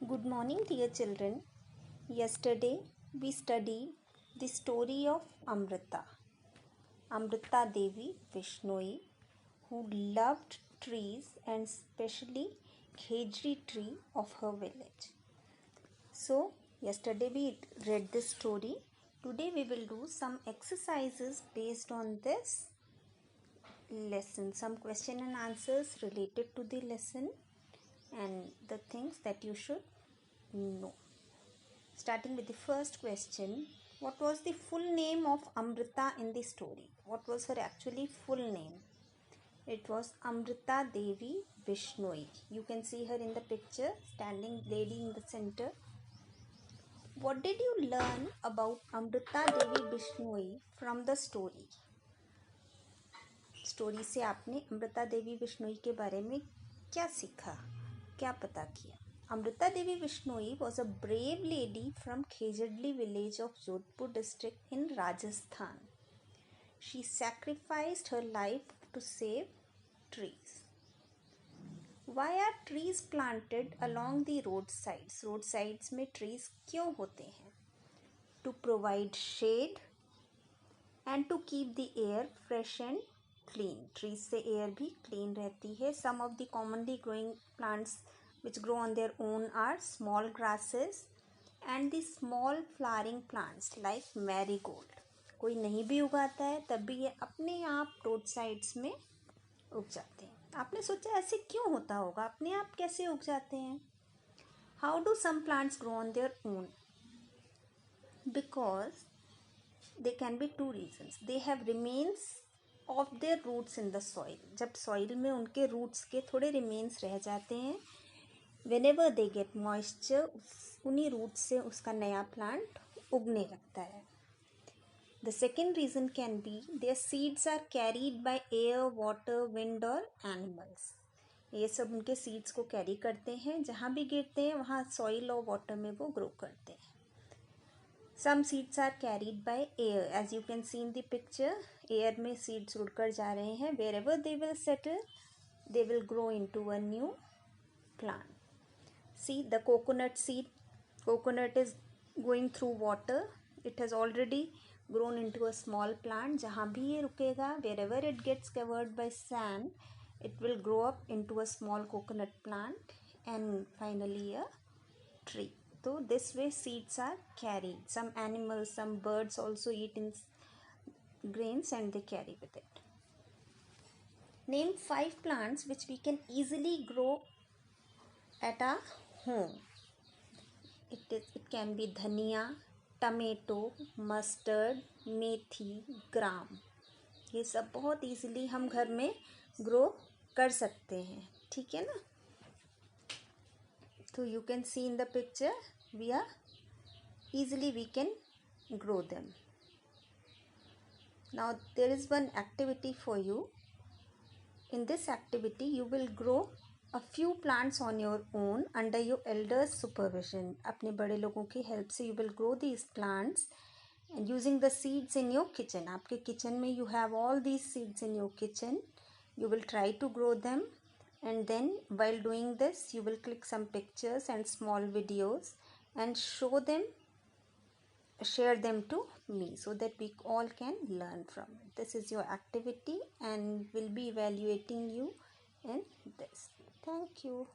Good morning, dear children. Yesterday we studied the story of Amrita Devi Vishnoi, who loved trees and especially khejri tree of her village. So, yesterday we read this story. Today we will do some exercises based on this lesson, some question and answers related to the lesson and the things that you should know. Starting with the first question, what was the full name of Amrita in the story? What was her actually full name? It was Amrita Devi Vishnoi. You can see her in the picture, standing lady in the center. What did you learn about Amrita Devi Vishnoi from the story? Story से आपने अमृता देवी बिश्नोई के बारे में क्या सीखा, क्या पता किया? Amrita Devi Vishnoi was a brave lady from Khejadli village of Jodhpur district in Rajasthan. She sacrificed her life to save trees. Why are trees planted along the roadsides? Roadsides में trees क्यों होते हैं? To provide shade and to keep the air fresh and clean. Trees से air भी clean रहती है. Some of the commonly growing plants which grow on their own are small grasses and the small flowering plants like marigold. कोई नहीं भी उगाता है तब भी ये अपने आप रोड साइड्स में उग जाते हैं. आपने सोचा ऐसे क्यों होता होगा, अपने आप कैसे उग जाते हैं? How do some plants grow on their own? Because there can be two reasons. They have remains of their roots in the soil. जब soil में उनके roots के थोड़े remains रह जाते हैं, whenever they get moisture, उन्हीं roots से उसका नया plant उगने लगता है. The second reason can be their seeds are carried by air, water, wind और animals. ये सब उनके seeds को carry करते हैं, जहाँ भी गिरते हैं वहाँ soil और water में वो grow करते हैं. Some seeds are carried by air. As you can see in the picture, air में seeds उड़कर जा रहे हैं. Wherever they will settle, they will grow into a new plant. See the coconut seed. Coconut is going through water. It has already grown into a small plant. जहाँ भी ये रुकेगा, wherever it gets covered by sand, it will grow up into a small coconut plant and finally a tree. So this way seeds are carried. Some animals, some birds also eat in grains and they carry with it. Name 5 plants which we can easily grow at our home. It can be dhania, tomato, mustard, methi, gram. ये सब बहुत easily हम घर में grow कर सकते हैं, ठीक है ना? So you can see in the picture, we can grow them. Now there is one activity for you. In this activity you will grow a few plants on your own under your elders supervision. अपने बड़े लोगों की help से you will grow these plants and using the seeds in your kitchen. आपके kitchen में you have all these seeds in your kitchen. You will try to grow them. And then while doing this, you will click some pictures and small videos and share them to me so that we all can learn from it. This is your activity and we'll be evaluating you in this. Thank you.